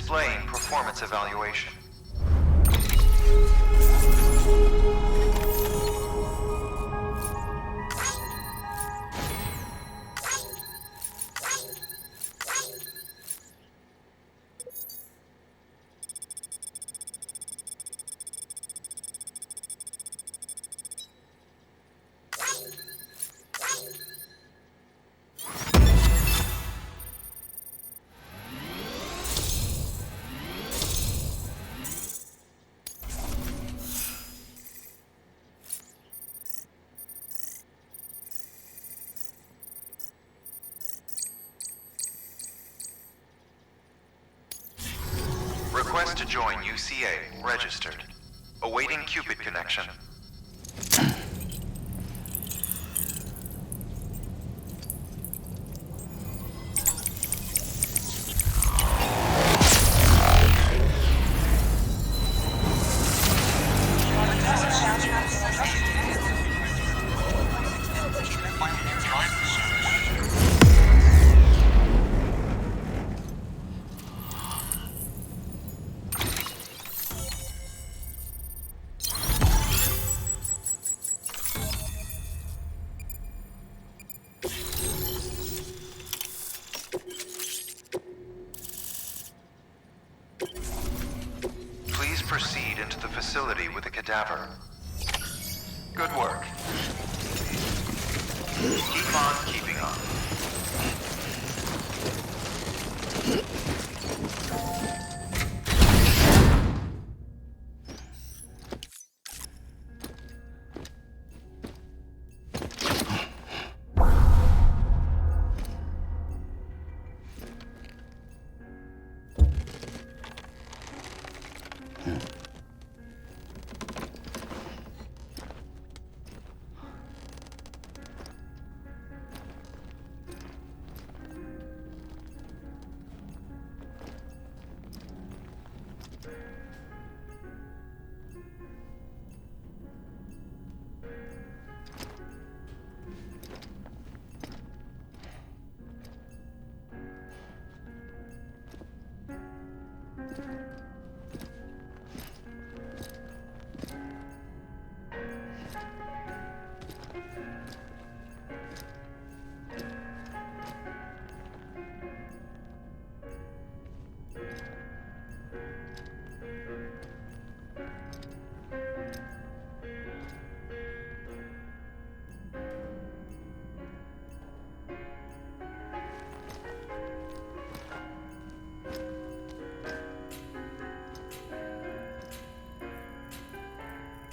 displaying performance evaluation. Request to join UCA. Registered. Awaiting Cupid connection. Please proceed into the facility with the cadaver. Good work. Keep on keeping on.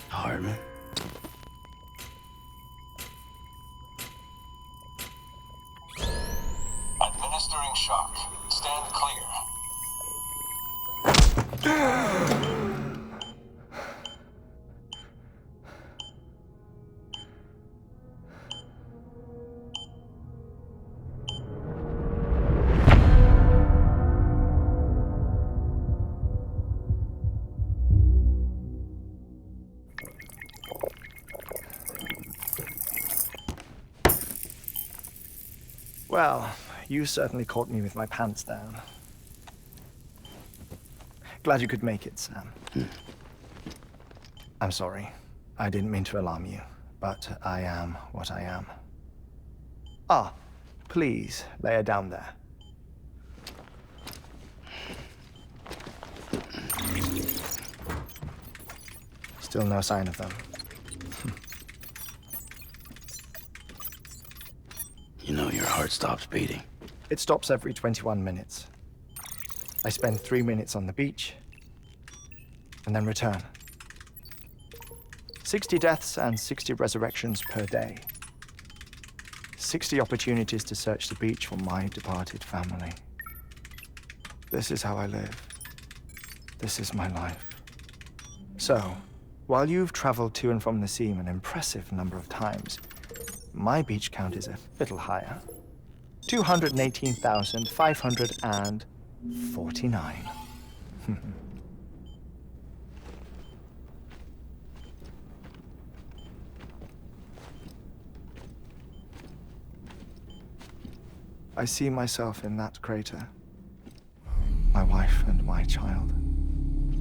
Hartman. Administering shock. Stand clear. Well, you certainly caught me with my pants down. Glad you could make it, Sam. I'm sorry. I didn't mean to alarm you, but I am what I am. Ah, please, lay her down there. Still no sign of them. You know your heart stops beating. It stops every 21 minutes. I spend 3 minutes on the beach, and then return. 60 deaths and 60 resurrections per day. 60 opportunities to search the beach for my departed family. This is how I live. This is my life. So, while you've traveled to and from the scene an impressive number of times, my beach count is a little higher. 218,549. I see myself in that crater. My wife, and my child.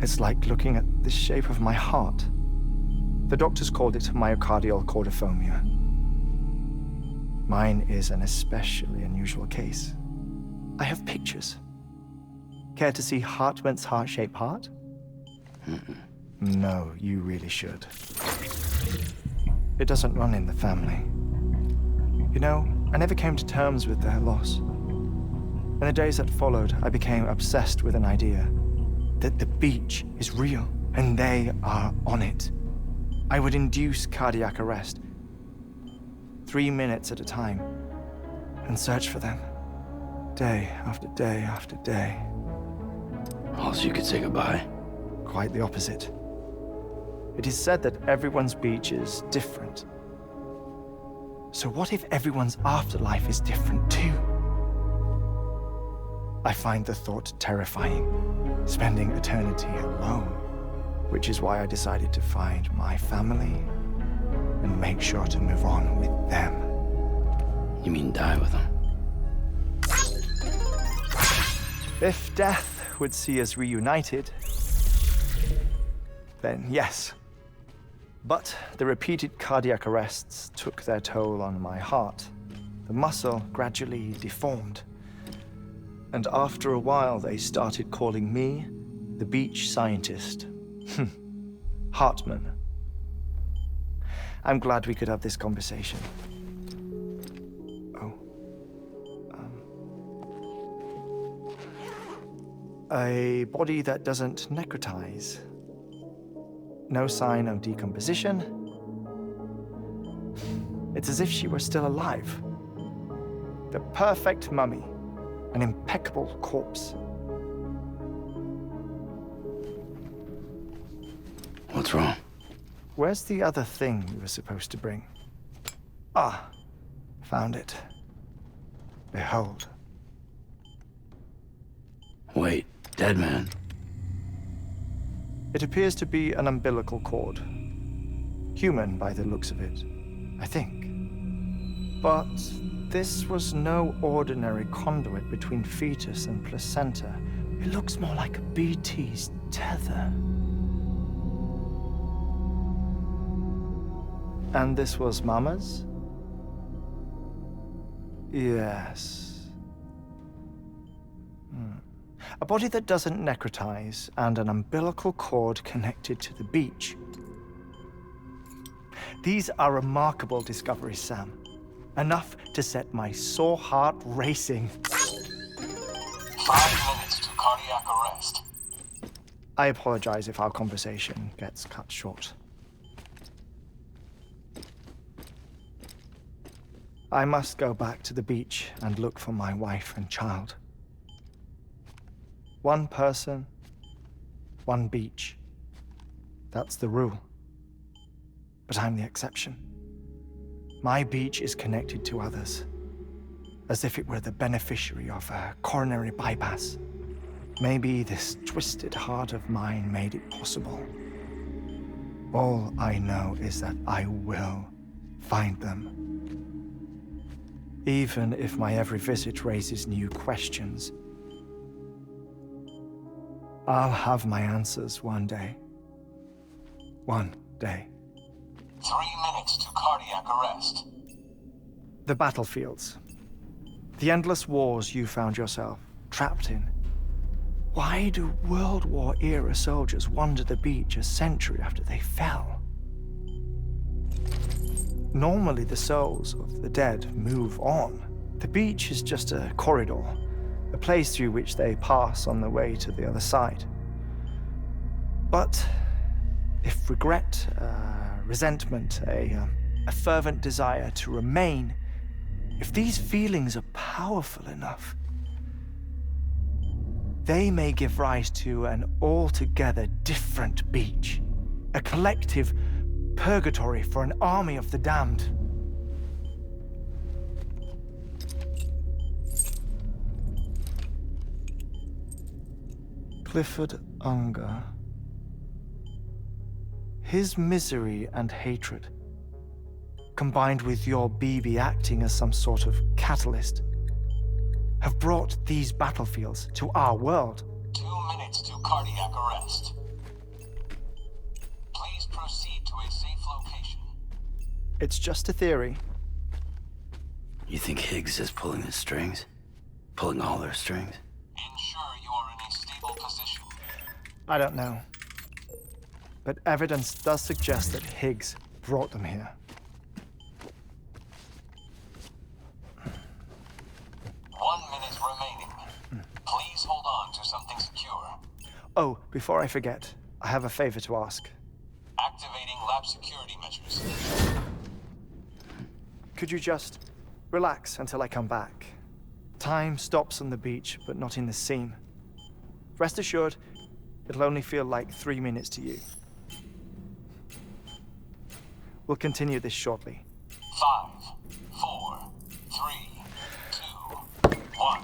It's like looking at the shape of my heart. The doctors called it myocardial chordophobia. Mine is an especially unusual case. I have pictures. Care to see Hartman's heart-shaped heart? No, you really should. It doesn't run in the family. You know, I never came to terms with their loss. In the days that followed, I became obsessed with an idea that the beach is real and they are on it. I would induce cardiac arrest, 3 minutes at a time, and search for them, day after day after day. Also, you could say goodbye. Quite the opposite. It is said that everyone's beach is different. So what if everyone's afterlife is different too? I find the thought terrifying, spending eternity alone, which is why I decided to find my family and make sure to move on with them. You mean die with them? If death would see us reunited, then yes. But the repeated cardiac arrests took their toll on my heart. The muscle gradually deformed. And after a while, they started calling me the beach scientist. Hartman. I'm glad we could have this conversation. A body that doesn't necrotize. No sign of decomposition. It's as if she were still alive. The perfect mummy. An impeccable corpse. What's wrong? Where's the other thing we were supposed to bring? Ah, found it. Behold. Wait, dead man. It appears to be an umbilical cord. Human by the looks of it, I think. But this was no ordinary conduit between fetus and placenta. It looks more like a BT's tether. And this was Mama's? Yes. A body that doesn't necrotize and an umbilical cord connected to the beach. These are remarkable discoveries, Sam. Enough to set my sore heart racing. 5 minutes to cardiac arrest. I apologize if our conversation gets cut short. I must go back to the beach and look for my wife and child. One person, one beach. That's the rule. But I'm the exception. My beach is connected to others, as if it were the beneficiary of a coronary bypass. Maybe this twisted heart of mine made it possible. All I know is that I will find them. Even if my every visit raises new questions, I'll have my answers one day. One day. 3 minutes to cardiac arrest. The battlefields. The endless wars you found yourself trapped in. Why do World War-era soldiers wander the beach a century after they fell? Normally, the souls of the dead move on. The beach is just a corridor, a place through which they pass on the way to the other side. But if regret, resentment, a fervent desire to remain, if these feelings are powerful enough, they may give rise to an altogether different beach, a collective purgatory for an army of the damned. Clifford Unger. His misery and hatred, combined with your BB acting as some sort of catalyst, have brought these battlefields to our world. 2 minutes to cardiac arrest. Please proceed to a safe location. It's just a theory. You think Higgs is pulling the strings? Pulling all their strings? Ensure you are in a stable position. I don't know. But evidence does suggest that Higgs brought them here. 1 minute remaining. Please hold on to something secure. Oh, before I forget, I have a favor to ask. Activating lab security measures. Could you just relax until I come back? Time stops on the beach, but not in the scene. Rest assured, it'll only feel like 3 minutes to you. We'll continue this shortly. 5, 4, 3, 2, 1.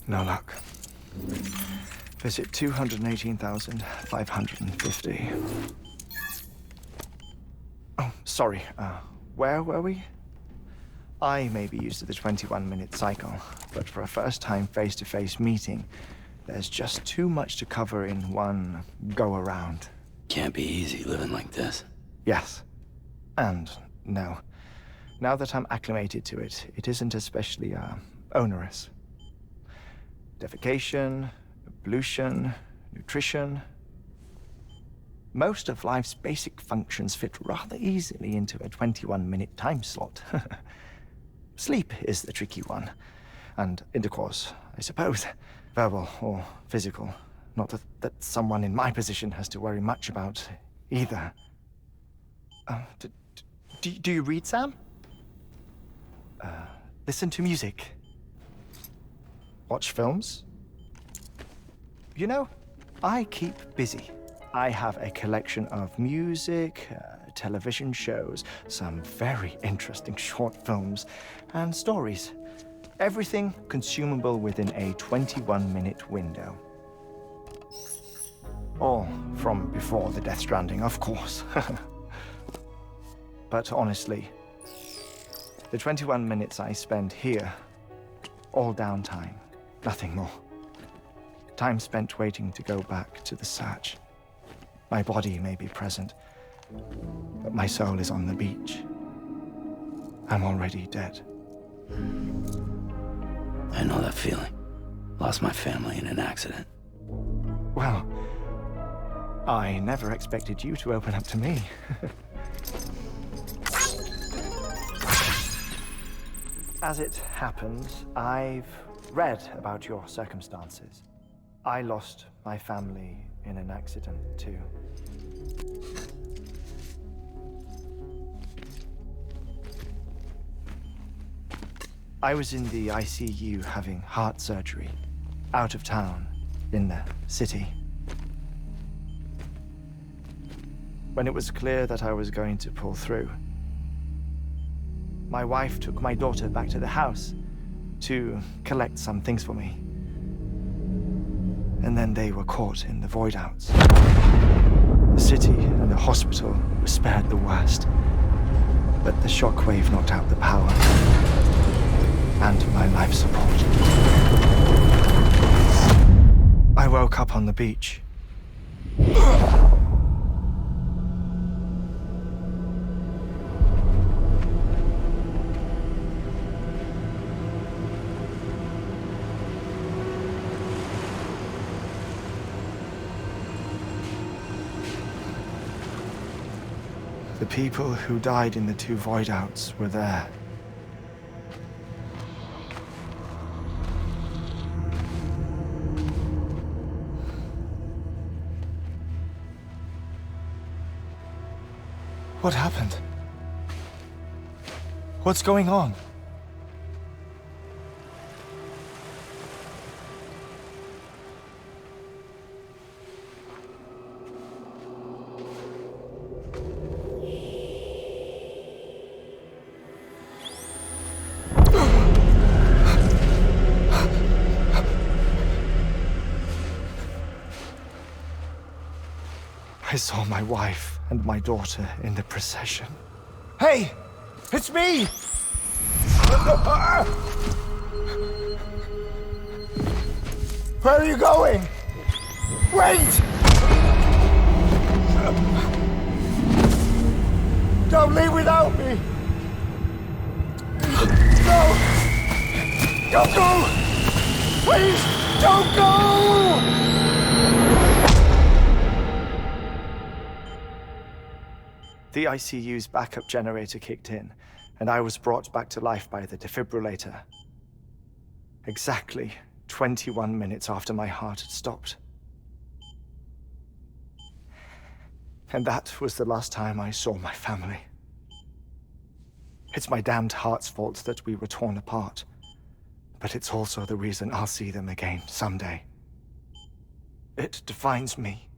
No luck. Visit 218,550. Oh, sorry. Where were we? I may be used to the 21-minute cycle, but for a first-time face-to-face meeting, there's just too much to cover in one go-around. Can't be easy living like this. Yes. And no. Now that I'm acclimated to it, it isn't especially, onerous. Defecation, ablution, nutrition. Most of life's basic functions fit rather easily into a 21-minute time slot. Sleep is the tricky one. and intercourse, I suppose. Verbal or physical. Not that someone in my position has to worry much about either. Do you read, Sam? Listen to music. Watch films? You know, I keep busy. I have a collection of music, television shows, some very interesting short films, and stories. Everything consumable within a 21-minute window. All from before the Death Stranding, of course. But honestly, the 21 minutes I spend here, all downtime, nothing more. Time spent waiting to go back to the Satch. My body may be present, but my soul is on the beach. I'm already dead. I know that feeling. Lost my family in an accident. Well, I never expected you to open up to me. As it happens, I've read about your circumstances. I lost my family in an accident, too. I was in the ICU having heart surgery, out of town, in the city. When it was clear that I was going to pull through, my wife took my daughter back to the house to collect some things for me. And then they were caught in the void outs. The city and the hospital were spared the worst, but the shockwave knocked out the power and my life support. I woke up on the beach. The people who died in the two void outs were there. What happened? What's going on? I saw my wife and my daughter in the procession. Hey! It's me! Where are you going? Wait! Don't leave without me! No! Don't go! Please, don't go! The ICU's backup generator kicked in, and I was brought back to life by the defibrillator. Exactly 21 minutes after my heart had stopped. And that was the last time I saw my family. It's my damned heart's fault that we were torn apart, but it's also the reason I'll see them again someday. It defines me.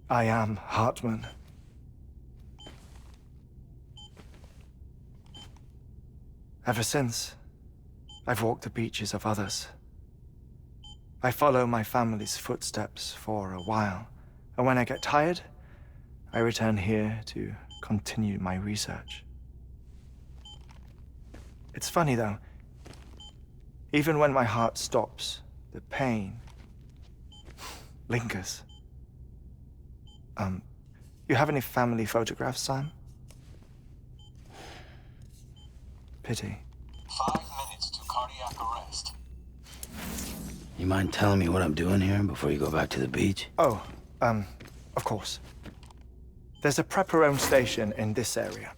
I am Hartman. Ever since, I've walked the beaches of others. I follow my family's footsteps for a while, and when I get tired, I return here to continue my research. It's funny though, even when my heart stops, the pain lingers. You have any family photographs, Sam? Pity. 5 minutes to cardiac arrest. You mind telling me what I'm doing here before you go back to the beach? Oh, of course. There's a prep-your-own station in this area.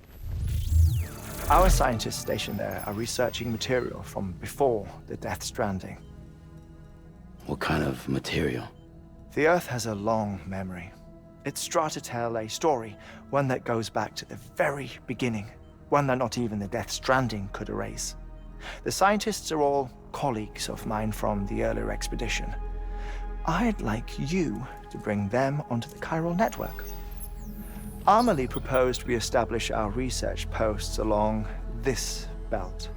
Our scientists stationed there are researching material from before the Death Stranding. What kind of material? The Earth has a long memory. It's trying to tell a story, one that goes back to the very beginning, one that not even the Death Stranding could erase. The scientists are all colleagues of mine from the earlier expedition. I'd like you to bring them onto the chiral network. ŁŁলী proposed we establish our research posts along this belt.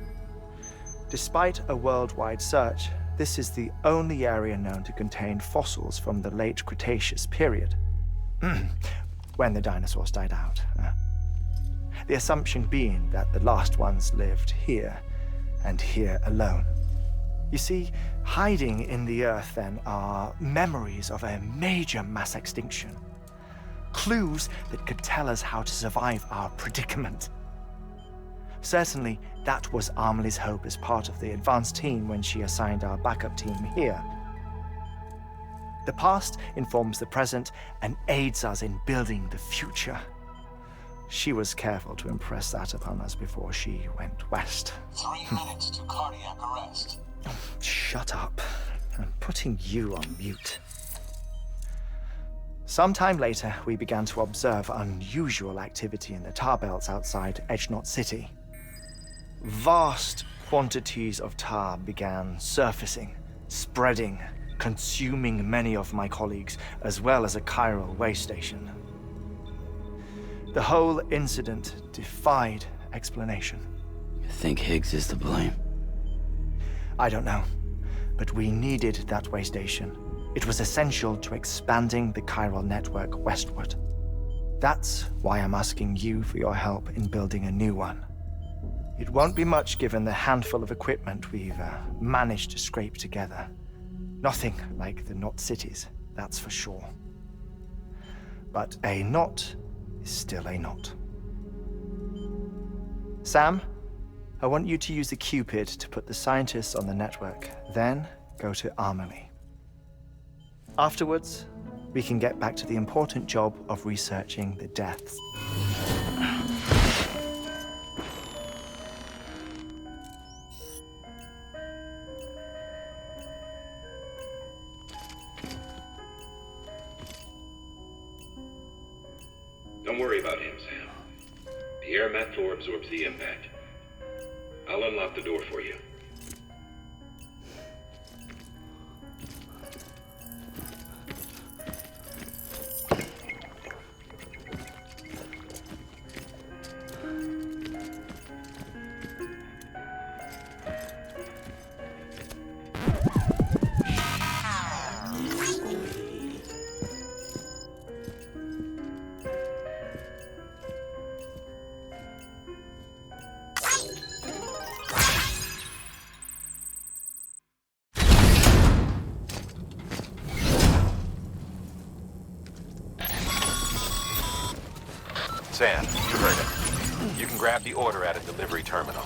Despite a worldwide search, this is the only area known to contain fossils from the late Cretaceous period, when the dinosaurs died out. The assumption being that the last ones lived here, and here alone. You see, hiding in the Earth then are memories of a major mass extinction. Clues that could tell us how to survive our predicament. Certainly, that was ŁŁly's hope as part of the advanced team when she assigned our backup team here. The past informs the present and aids us in building the future. She was careful to impress that upon us before she went west. 3 minutes to cardiac arrest. Shut up. I'm putting you on mute. Sometime later, we began to observe unusual activity in the tar belts outside Edgenot City. Vast quantities of tar began surfacing, spreading, consuming many of my colleagues, as well as a chiral way station. The whole incident defied explanation. You think Higgs is to blame? I don't know, but we needed that way station. It was essential to expanding the chiral network westward. That's why I'm asking you for your help in building a new one. It won't be much given the handful of equipment we've managed to scrape together. Nothing like the knot cities, that's for sure. But a knot is still a knot. Sam, I want you to use the Cupid to put the scientists on the network, then go to ŁŁly. Afterwards, we can get back to the important job of researching the deaths. Don't worry about him, Sam. The air mat floor absorbs the impact. I'll unlock the door for you. Sam, you heard it. You can grab the order at a delivery terminal.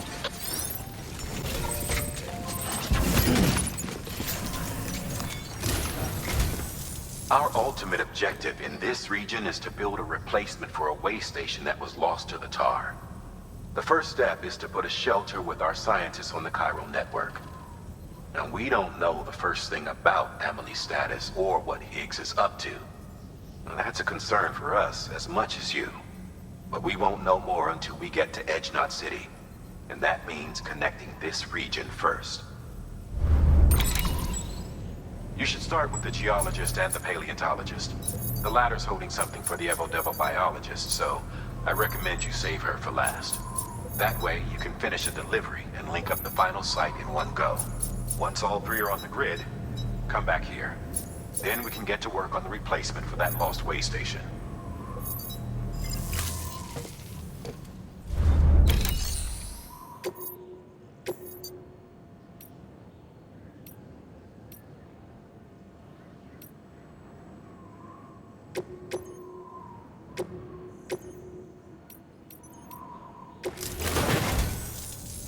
Our ultimate objective in this region is to build a replacement for a way station that was lost to the tar. The first step is to put a shelter with our scientists on the chiral network. Now, we don't know the first thing about ዄÄly's status or what Higgs is up to. Now, that's a concern for us as much as you. But we won't know more until we get to Edgenot City. And that means connecting this region first. You should start with the geologist and the paleontologist. The latter's holding something for the Evo-Devo biologist, so I recommend you save her for last. That way, you can finish a delivery and link up the final site in one go. Once all three are on the grid, come back here. Then we can get to work on the replacement for that lost way station.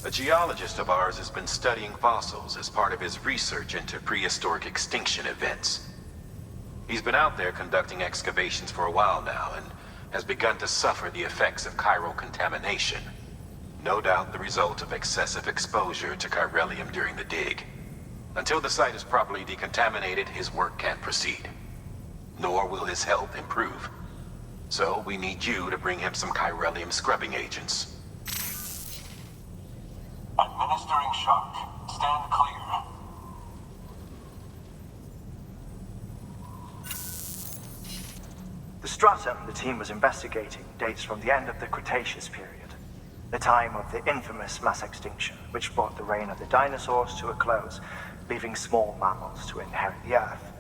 A geologist of ours has been studying fossils as part of his research into prehistoric extinction events. He's been out there conducting excavations for a while now and has begun to suffer the effects of chiral contamination. No doubt the result of excessive exposure to chiralium during the dig. Until the site is properly decontaminated, his work can't proceed. Nor will his health improve. So we need you to bring him some chiralium scrubbing agents. Administering shock. Stand clear. The stratum the team was investigating dates from the end of the Cretaceous period, the time of the infamous mass extinction, which brought the reign of the dinosaurs to a close, leaving small mammals to inherit the Earth.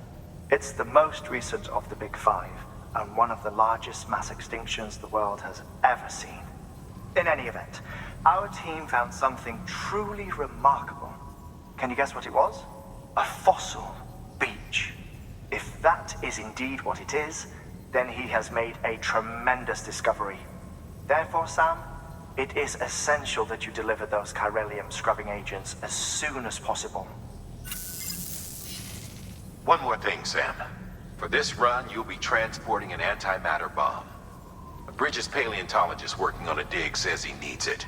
It's the most recent of the Big Five, and one of the largest mass extinctions the world has ever seen. In any event, our team found something truly remarkable. Can you guess what it was? A fossil beach. If that is indeed what it is, then he has made a tremendous discovery. Therefore, Sam, it is essential that you deliver those chiralium scrubbing agents as soon as possible. One more thing, Sam. For this run, you'll be transporting an antimatter bomb. A Bridges paleontologist working on a dig says he needs it.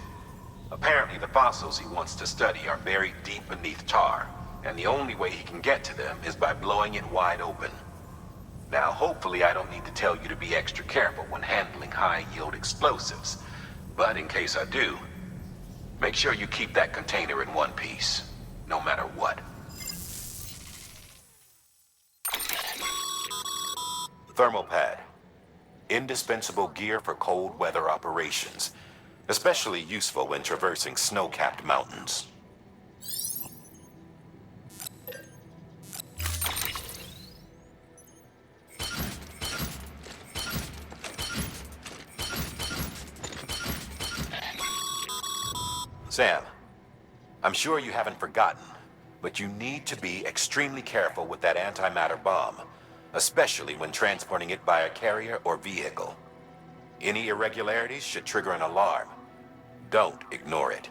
Apparently, the fossils he wants to study are buried deep beneath tar, and the only way he can get to them is by blowing it wide open. Now, hopefully I don't need to tell you to be extra careful when handling high-yield explosives. But in case I do, make sure you keep that container in one piece, no matter what. Thermal pad. Indispensable gear for cold weather operations, especially useful when traversing snow-capped mountains. Sam, I'm sure you haven't forgotten, but you need to be extremely careful with that antimatter bomb, especially when transporting it by a carrier or vehicle. Any irregularities should trigger an alarm. Don't ignore it.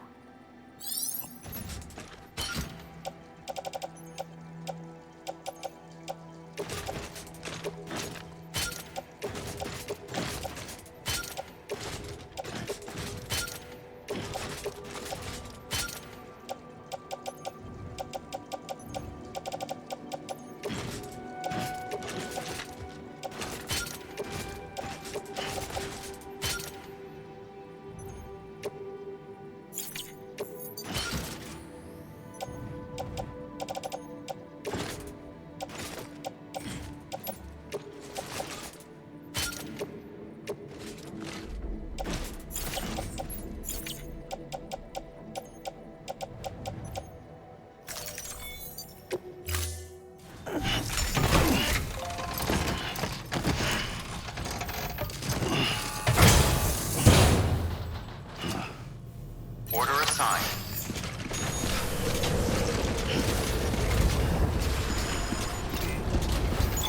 Order assigned.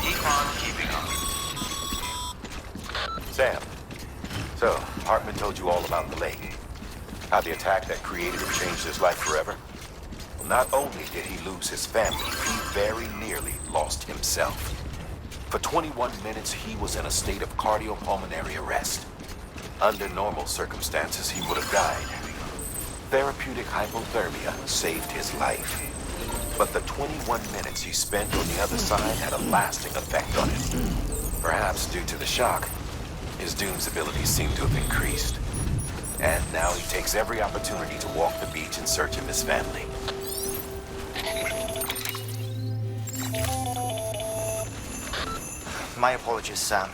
Econ keeping up. Sam, so Hartman told you all about the lake. How the attack that created it changed his life forever? Well, not only did he lose his family, he very nearly lost himself. For 21 minutes, he was in a state of cardiopulmonary arrest. Under normal circumstances, he would have died. Therapeutic hypothermia saved his life. But the 21 minutes he spent on the other side had a lasting effect on him. Perhaps due to the shock, his Doom's abilities seem to have increased. And now he takes every opportunity to walk the beach in search of his family. My apologies, Sam.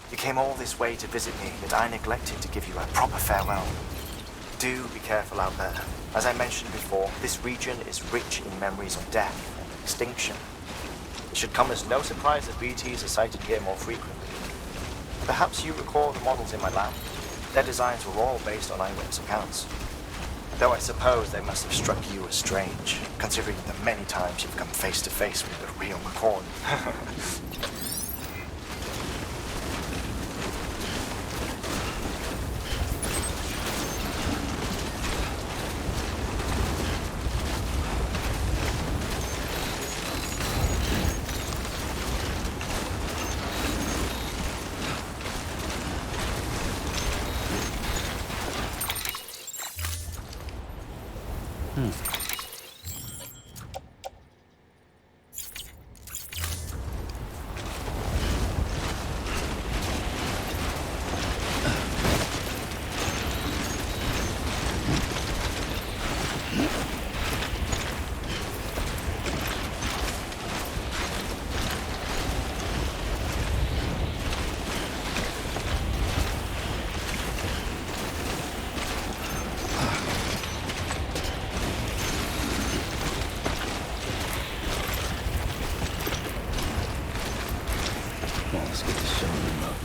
You came all this way to visit me, yet I neglected to give you a proper farewell. Do be careful out there. As I mentioned before, this region is rich in memories of death and extinction. It should come as no surprise that BTs are sighted here more frequently. Perhaps you recall the models in my lab? Their designs were all based on eyewitness accounts. Though I suppose they must have struck you as strange, considering the many times you've come face to face with the real McCoy. Well, let's get this show in the mode.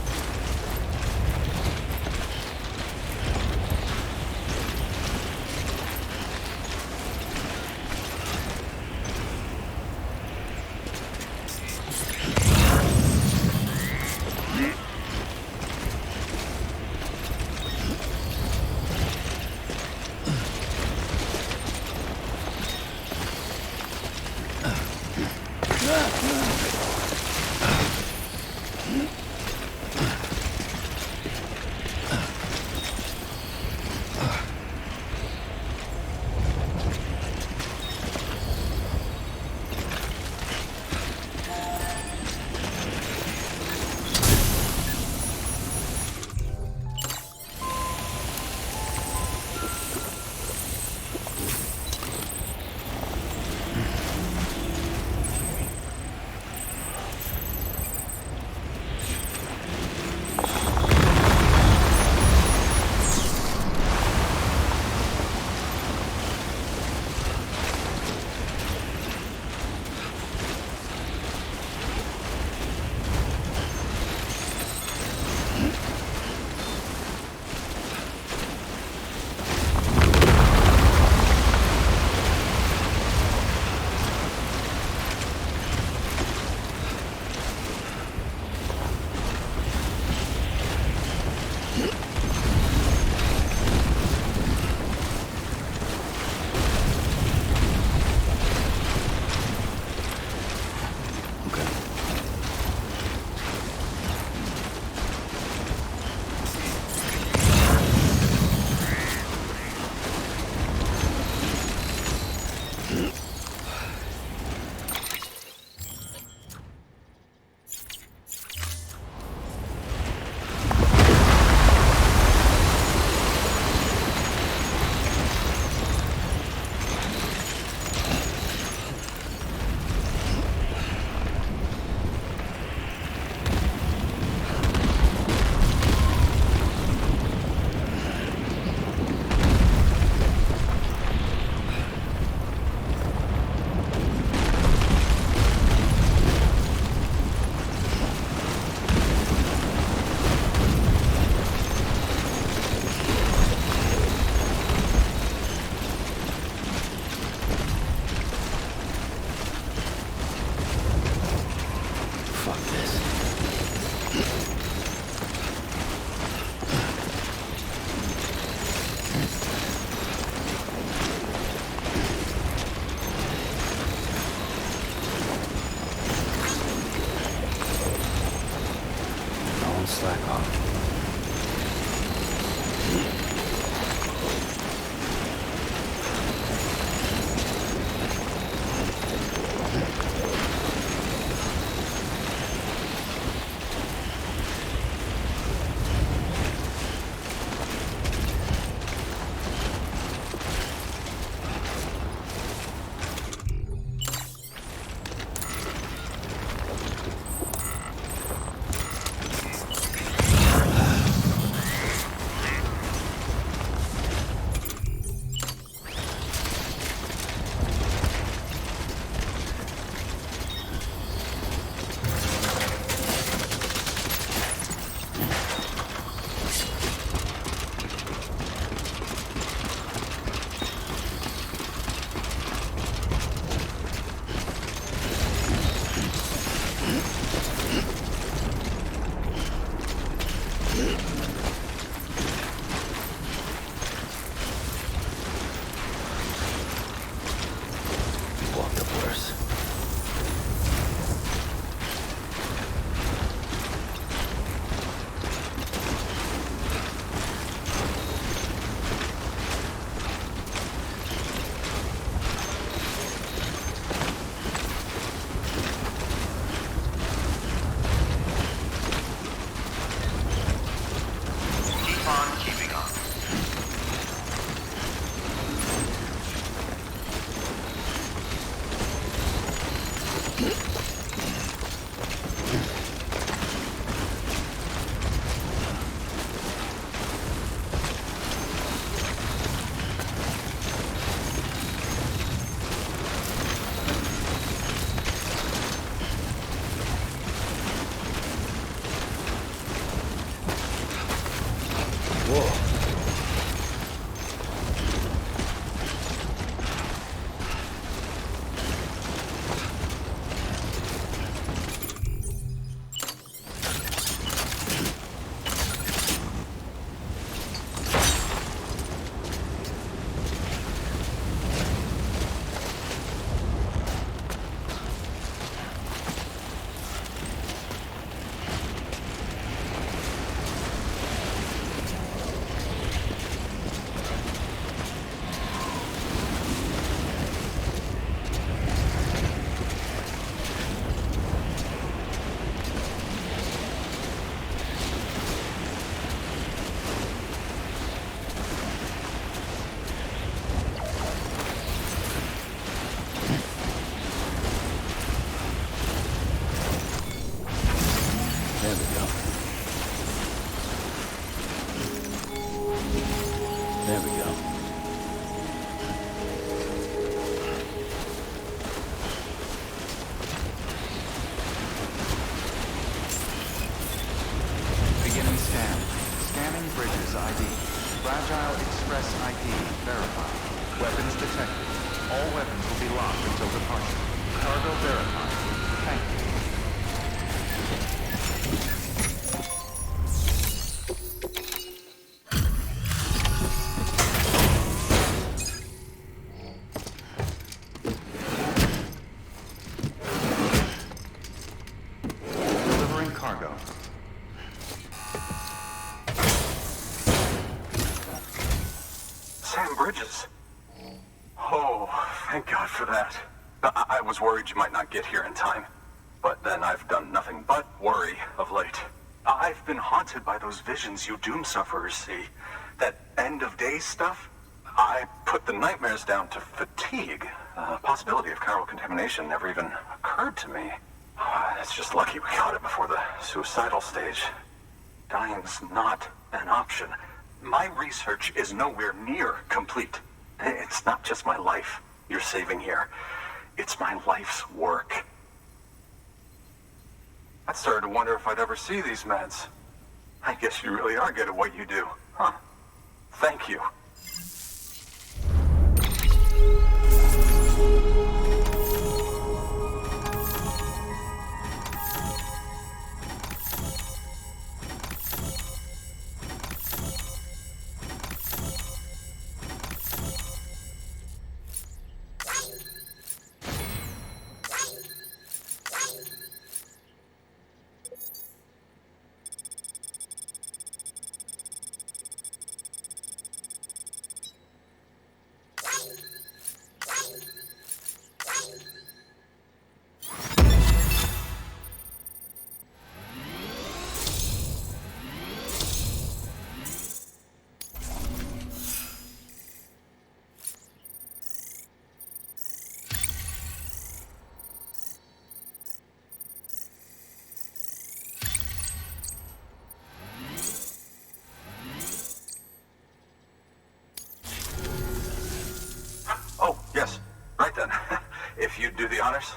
slack off. Walk the horse. There we go. Beginning scan. Scanning bridges ID. Fragile Express ID verified. Weapons detected. All weapons will be locked until departure. Cargo verified. Thank you. Delivering cargo. Sam Bridges. Oh, thank God for that. I was worried you might not get here in time. But then I've done nothing but worry of late. I've been haunted by those visions you doom sufferers see. That end of days stuff. I put the nightmares down to fatigue. The possibility of chiral contamination never even occurred to me. It's just lucky we got it before the suicidal stage. Dying's not an option. My research is nowhere near complete. It's not just my life you're saving here. It's my life's work. I started to wonder if I'd ever see these meds. I guess you really are good at what you do, huh? Thank you. Oh, yes. Right then. If you'd do the honors.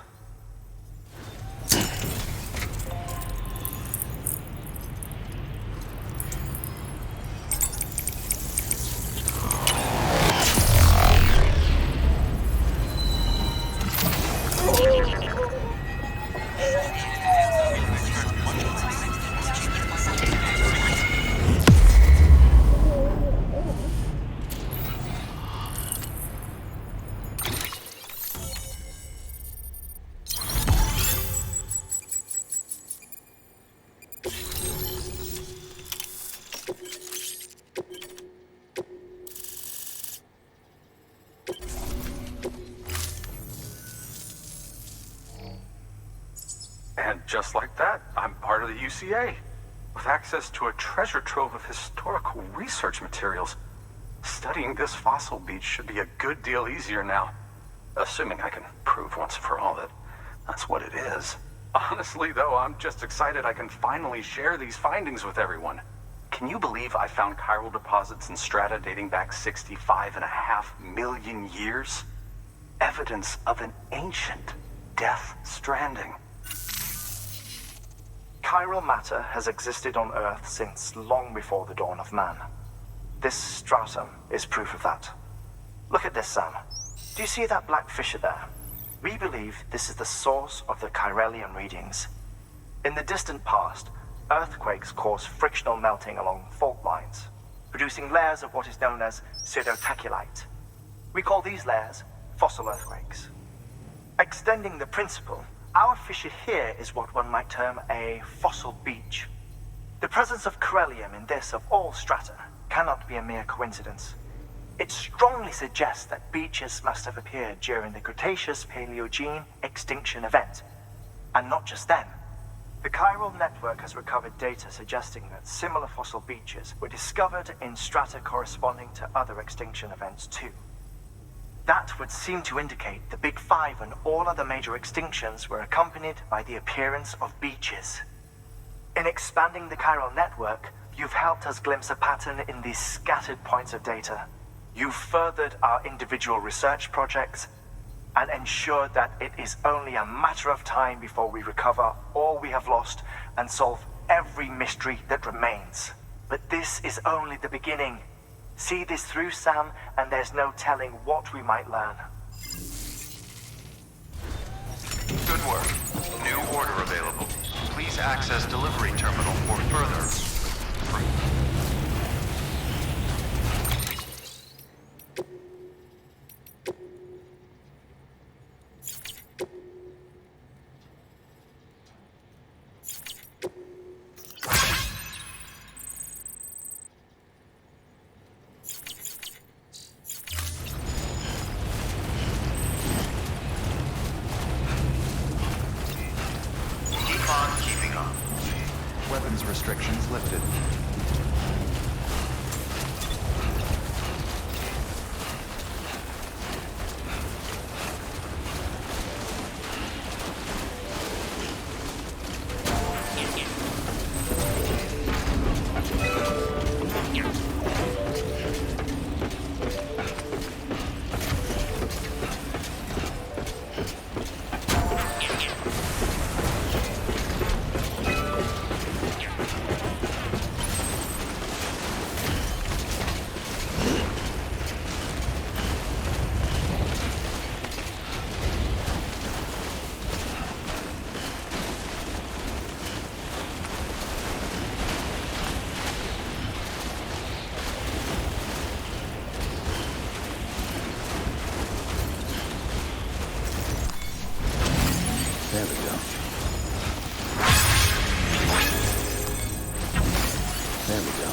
And just like that, I'm part of the UCA, with access to a treasure trove of historical research materials. Studying this fossil beach should be a good deal easier now, assuming I can prove once and for all that that's what it is. Honestly, though, I'm just excited I can finally share these findings with everyone. Can you believe I found chiral deposits in strata dating back 65.5 million years? Evidence of an ancient death stranding. Chiral matter has existed on Earth since long before the dawn of man. This stratum is proof of that. Look at this, Sam. Do you see that black fissure there? We believe this is the source of the Chiralian readings. In the distant past, earthquakes cause frictional melting along fault lines, producing layers of what is known as pseudotaculite. We call these layers fossil earthquakes. Extending the principle, our fissure here is what one might term a fossil beach. The presence of Chiralium in this of all strata cannot be a mere coincidence. It strongly suggests that beaches must have appeared during the Cretaceous-Paleogene extinction event. And not just then. The chiral network has recovered data suggesting that similar fossil beaches were discovered in strata corresponding to other extinction events too. That would seem to indicate the Big Five and all other major extinctions were accompanied by the appearance of beaches. In expanding the chiral network, you've helped us glimpse a pattern in these scattered points of data. You've furthered our individual research projects and ensured that it is only a matter of time before we recover all we have lost and solve every mystery that remains. But this is only the beginning. See this through, Sam, and there's no telling what we might learn. Good work. New order available. Please access delivery terminal for further. Keep on keeping on. Weapons restrictions lifted. There we go. There we go.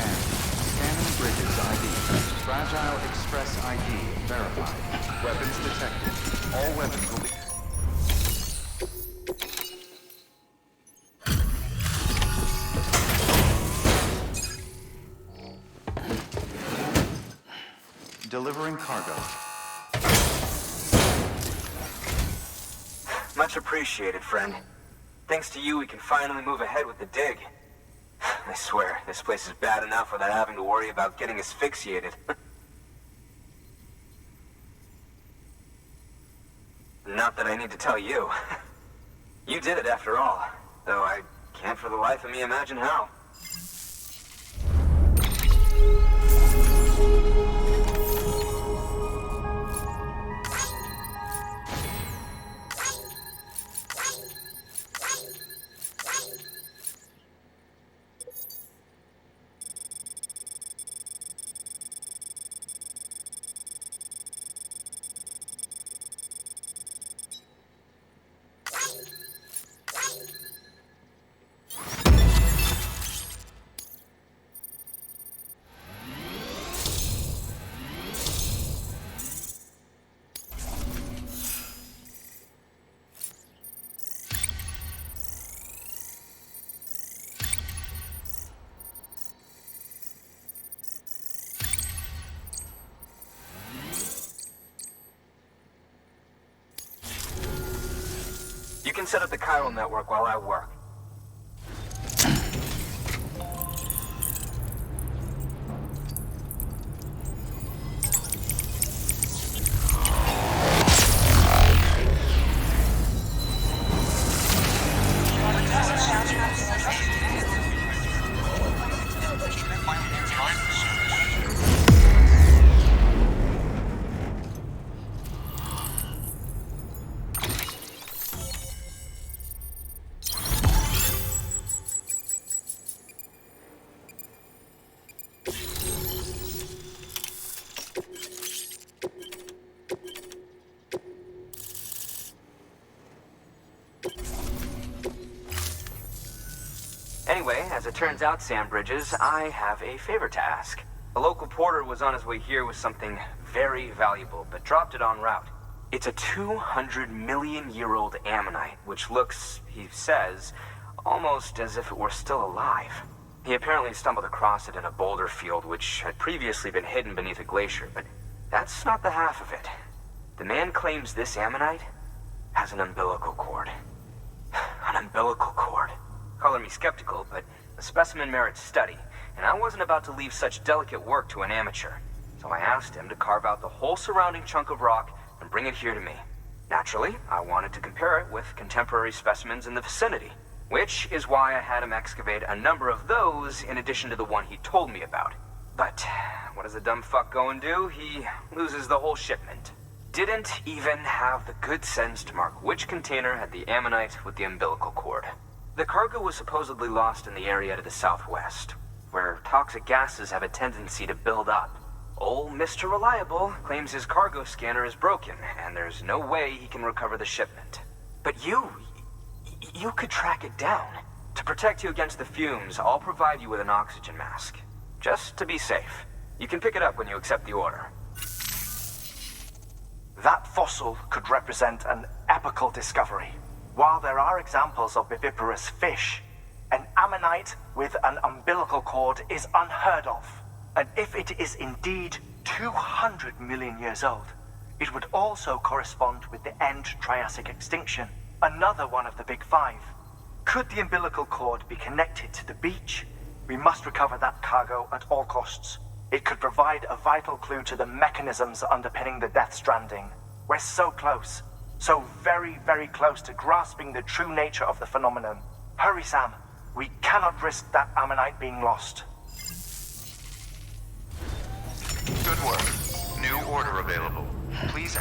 scanned. Scanning bridges ID. Fragile Express ID verified. Weapons detected. All weapons will be... Delivering cargo. Much appreciated, friend. Thanks to you, we can finally move ahead with the dig. I swear, this place is bad enough without having to worry about getting asphyxiated. Not that I need to tell you. You did it after all, though I can't for the life of me imagine how. You can set up the chiral network while I work. Anyway, as it turns out, Sam Bridges, I have a favor to ask. A local porter was on his way here with something very valuable, but dropped it en route. It's a 200-million-year-old ammonite, which looks, he says, almost as if it were still alive. He apparently stumbled across it in a boulder field which had previously been hidden beneath a glacier, but that's not the half of it. The man claims this ammonite has an umbilical cord. An umbilical cord. Color me skeptical, but the specimen merits study, and I wasn't about to leave such delicate work to an amateur. So I asked him to carve out the whole surrounding chunk of rock and bring it here to me. Naturally, I wanted to compare it with contemporary specimens in the vicinity, which is why I had him excavate a number of those in addition to the one he told me about. But what does a dumb fuck go and do? He loses the whole shipment. Didn't even have the good sense to mark which container had the ammonite with the umbilical cord. The cargo was supposedly lost in the area to the southwest, where toxic gases have a tendency to build up. Old Mr. Reliable claims his cargo scanner is broken, and there's no way he can recover the shipment. But you could track it down. To protect you against the fumes, I'll provide you with an oxygen mask. Just to be safe. You can pick it up when you accept the order. That fossil could represent an epochal discovery. While there are examples of viviparous fish, an ammonite with an umbilical cord is unheard of. And if it is indeed 200 million years old, it would also correspond with the end Triassic extinction, another one of the big five. Could the umbilical cord be connected to the beach? We must recover that cargo at all costs. It could provide a vital clue to the mechanisms underpinning the Death Stranding. We're so close. So very, very close to grasping the true nature of the phenomenon. Hurry, Sam. We cannot risk that ammonite being lost. Good work. New order available. Please